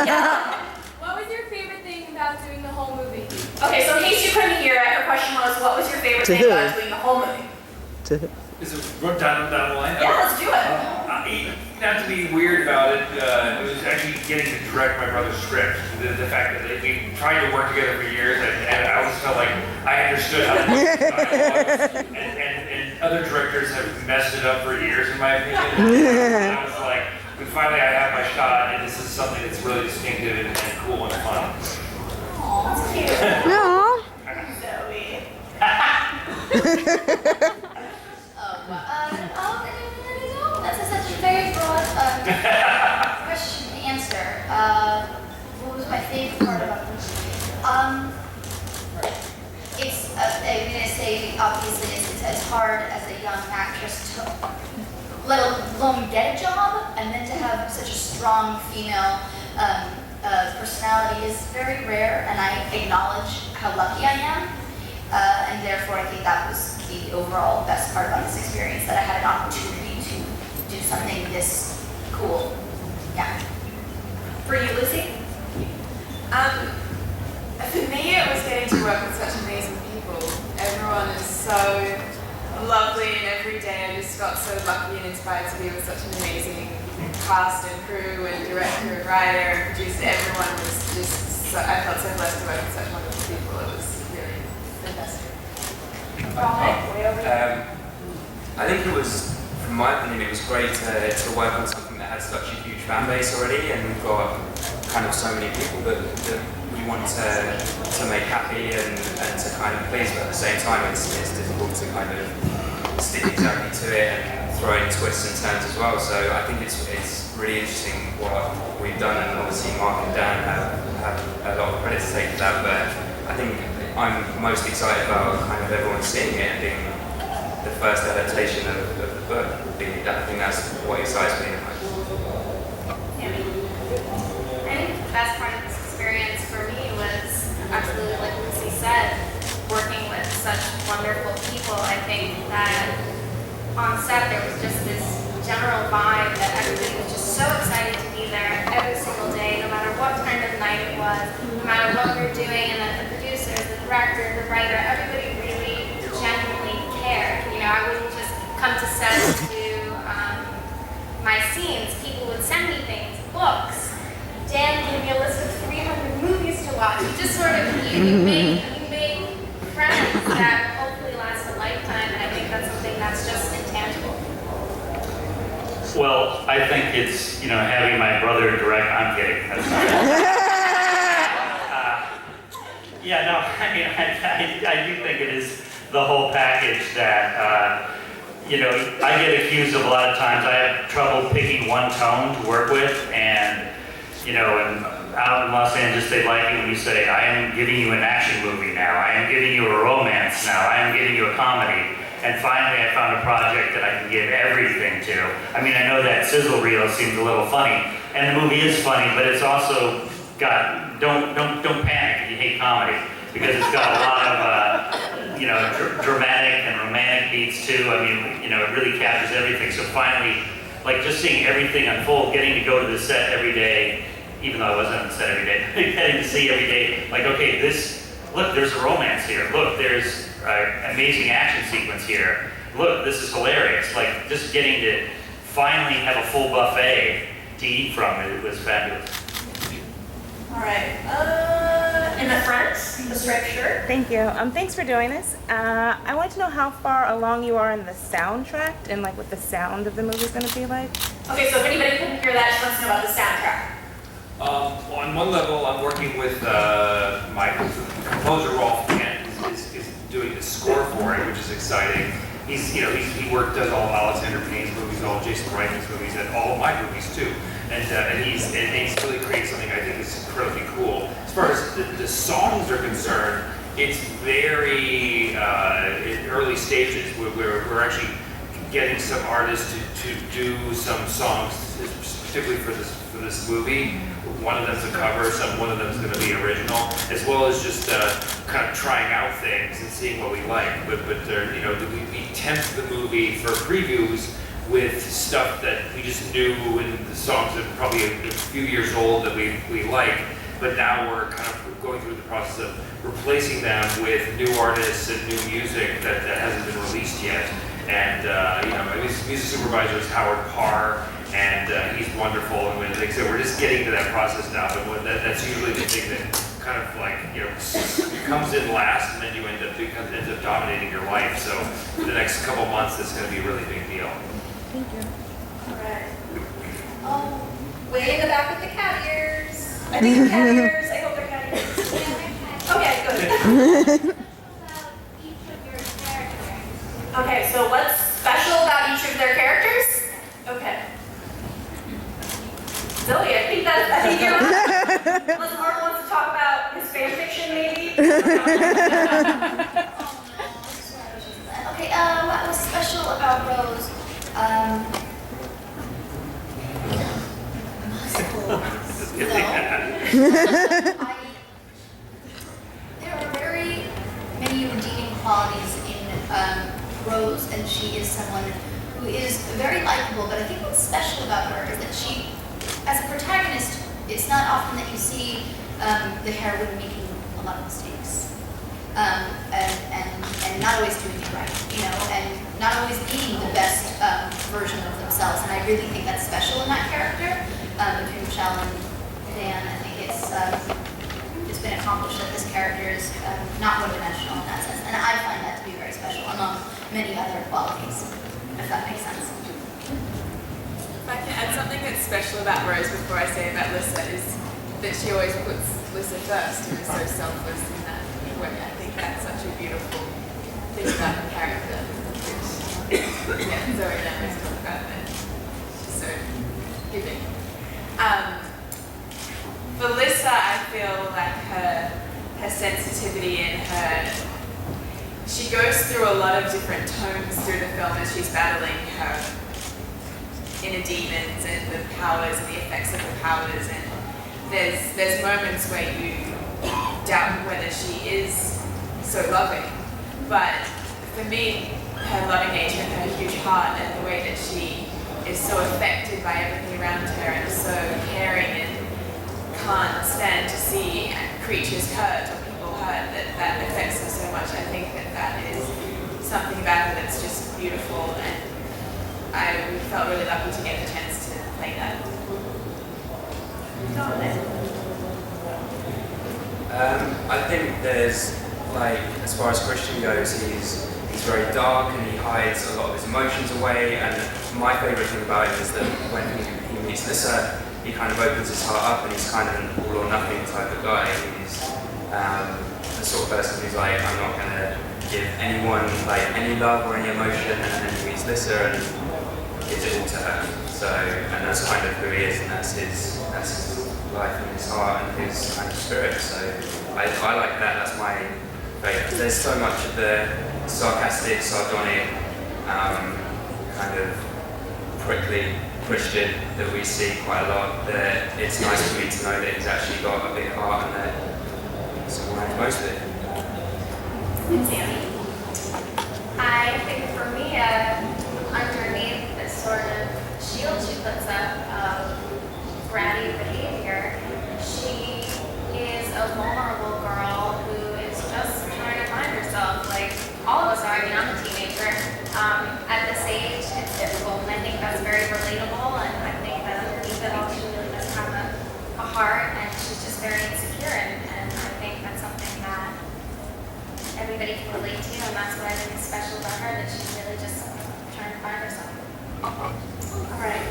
Yeah. What was your favorite thing about doing the whole movie? Okay, so in case you couldn't hear it, her question was, what was your favorite thing about doing the whole movie? Is it down the line? Yeah, let's do it. Not to be weird about it, it was actually getting to direct my brother's script. The fact that we tried to work together for years, and I always felt like I understood how to do dialogue. And other directors have messed it up for years, in my opinion. And I was like, but finally I have my shot, and this is something that's really distinctive and cool and fun. Aw, that's cute. Aww. Zoe. That's such a very broad question to answer. What was my favorite part about the movie? I'm gonna say, obviously, it's hard as a young actress to, let alone get a job, and then to have such a strong female personality is very rare, and I acknowledge how lucky I am. And therefore, I think that was the overall best part about this experience, that I had an opportunity to do something this cool. Yeah. For you, Lucy? For me, it was getting to work with such amazing people. Everyone is so lovely, and every day I just got so lucky and inspired to be with such an amazing cast and crew and director and writer and producer. Everyone was just so, I felt so blessed to work with such wonderful people. It was really fantastic. I think it was, from my opinion, it was great to work on something that had such a huge fan base already, and we've got kind of so many people that we want to make happy and to kind of please, but at the same time it's difficult to kind of stick exactly to it and throw in twists and turns as well. So I think it's really interesting what we've done, and obviously Mark and Dan have a lot of credit to take for that, but I think I'm most excited about kind of everyone seeing it and being the first adaptation of the book. I think that's what excites me the most. I think the best part of this experience for me was absolutely, like Lucy said, working with such wonderful people. I think that on set there was just this general vibe that everybody was just so excited to be there every single day, no matter what kind of night it was, no matter what we were doing, and then the producers, the director, the writer, everybody really genuinely cared. You know, I wouldn't just come to set to do my scenes. People would send me things, books. Dan gave me a list of 300 movies to watch. You just sort of, you make friends that hopefully last a lifetime, and I think that's something that's just intangible. Well, I think it's, having my brother direct, I'm kidding. That's not yeah, no, I do think it is the whole package that, I get accused of a lot of times. I have trouble picking one tone to work with, and, and out in Los Angeles, they like it when you say, I am giving you an action movie now, I am giving you a romance now, I am giving you a comedy. And finally, I found a project that I can give everything to. I mean, I know that sizzle reel seems a little funny, and the movie is funny, but it's also got, don't panic if you hate comedy, because it's got a lot of, dramatic and romantic beats too. I mean, it really captures everything. So finally, like just seeing everything unfold, getting to go to the set every day, even though I wasn't on the set every day, getting to see every day, like, okay, look, there's a romance here. Look, there's an amazing action sequence here. Look, this is hilarious. Like, just getting to finally have a full buffet to eat from, it was fabulous. All right. In the front, the striped shirt. Thank you. Thanks for doing this. I want to know how far along you are in the soundtrack and like what the sound of the movie is going to be like. Okay, so if anybody couldn't hear that, she wants to know about the soundtrack. On one level, I'm working with my composer Rolf Kent is doing the score for it, which is exciting. He does all Alexander Payne's movies, all Jason Reitman's movies, and all of my movies too. And he's really created something I think is incredibly cool. As far as the songs are concerned, it's very in early stages. We're actually getting some artists to do some songs, particularly for this movie. One of them's a cover, one of them's going to be original, as well as just kind of trying out things and seeing what we like. But we tempt the movie for previews with stuff that we just knew and the songs that are probably a few years old that we like, but now we're kind of going through the process of replacing them with new artists and new music that hasn't been released yet. And his music supervisor is Howard Parr, and he's wonderful. And like I said, we're just getting to that process now, but that's usually the thing that kind of like, comes in last, and then you ends up dominating your life. So for the next couple months, it's going to be a really big deal. Thank you. All right. Oh, way in the back with the cat ears. I think they're cat ears. I hope they're cat ears. Okay, good. Okay, so what's special about each of their characters? Okay. Zoe, I think you're right. Unless Mark wants to talk about his fan fiction, maybe? Okay, what was special about Rose? Muscles. There are very many redeeming qualities in Rose, and she is someone who is very likable, but I think what's special about her is that she, as a protagonist, it's not often that you see the heroine making a lot of mistakes, and not always doing it right, and not always being the best version of themselves. And I really think that's special in that character. Between Michelle and Dan, I think it's been accomplished that this character is not one-dimensional in that sense, and I find that to be very special among many other qualities, if that makes sense. If I can add something that's special about Rose before I say about Lissa is that she always puts Lissa first and is so selfless in that way. I think that's such a beautiful thing about her character. Zoe and I always talk about that. She's so giving. For Lissa, I feel like her sensitivity and she goes through a lot of different tones through the film as she's battling her inner demons and the powers and the effects of the powers. And there's moments where you doubt whether she is so loving. But for me, her loving nature and her huge heart and the way that she is so affected by everything around her and so caring and can't stand to see creatures hurt or people hurt, that affects her so much. I think that is something about her that's just beautiful, and I felt really lucky to get the chance to play that. I think there's, as far as Christian goes, he's very dark and he hides a lot of his emotions away, and my favourite thing about him is that when he meets Lissa, he kind of opens his heart up, and he's kind of an all or nothing type of guy. He's the sort of person who's like, I'm not going to give anyone any love or any emotion, and then he meets Lissa and gives it all to her. So, and that's kind of who he is, and that's his life and his heart and his kind of spirit. So I like that. That's my favourite. There's so much of the sarcastic, sardonic, kind of prickly Christian that we see quite a lot, that it's nice for me to know that he's actually got a big heart and that someone most of it. Sammy? I think for me, underneath this sort of shield she puts up of bratty behavior, she is a vulnerable girl who is just trying to find herself. Like all of us are. I mean, I'm a teenager. At this age, it's difficult, and I think that's very relatable. And I think that underneath it all, she really does have a heart, and she's just very insecure. And I think that's something that everybody can relate to, and that's what I think is special about her, that she's really just trying to find herself. All right.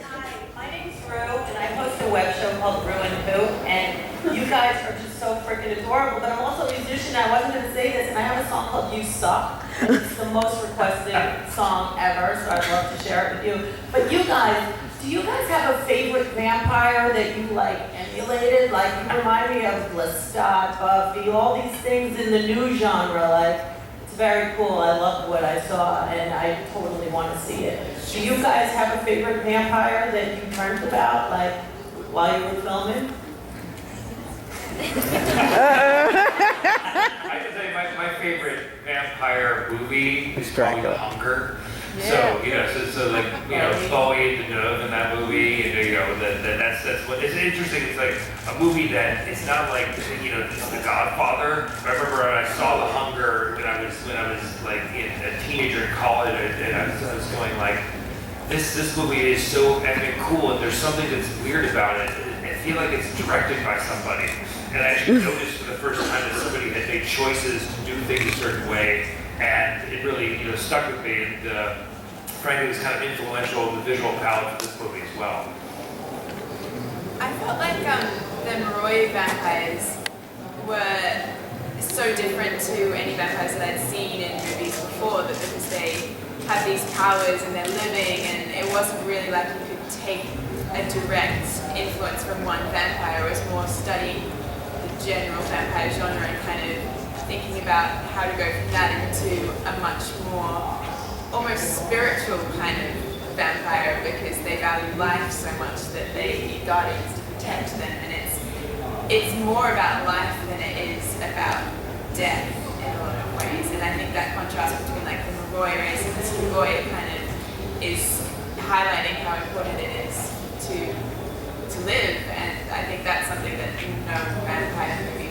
Hi, my name's Rue, and I host a web show called Rue and Who, and you guys are just so freaking adorable. But I'm also a musician. I wasn't going to say this, and I have a song called You Suck. And it's the most requested song ever, so I'd love to share it with you. But you guys, do you guys have a favorite vampire that you emulated? You remind me of Lestat, Buffy, all these things in the new genre. It's very cool. I love what I saw, and I totally want to see it. Do you guys have a favorite vampire that you learned about, while you were filming? I can tell you my favorite vampire movie is probably The Hunger. Yeah. So, so like, Bowie and Deneuve in that movie, and that's what, it's interesting, it's like a movie that, it's not like, it's The Godfather. I remember when I saw The Hunger when I was like a teenager in college, and I was going like, this movie is so epic cool, and there's something that's weird about it. I feel like it's directed by somebody. And I actually noticed for the first time that somebody had made choices to do things a certain way, and it really, stuck with me. And frankly, it was kind of influential in the visual palette for this movie as well. I felt like the Moroi vampires were so different to any vampires that I'd seen in movies before, that because they have these powers and they're living, and it wasn't really like you could take a direct influence from one vampire. It was more studying the general vampire genre and kind of thinking about how to go from that into a much more almost spiritual kind of vampire, because they value life so much that they need guardians to protect them, and it's more about life than it is about death in a lot of ways. And I think that contrast between like the Moroi race and the Strigoi kind of is highlighting how important it is to live, and I think that's something that no vampire movie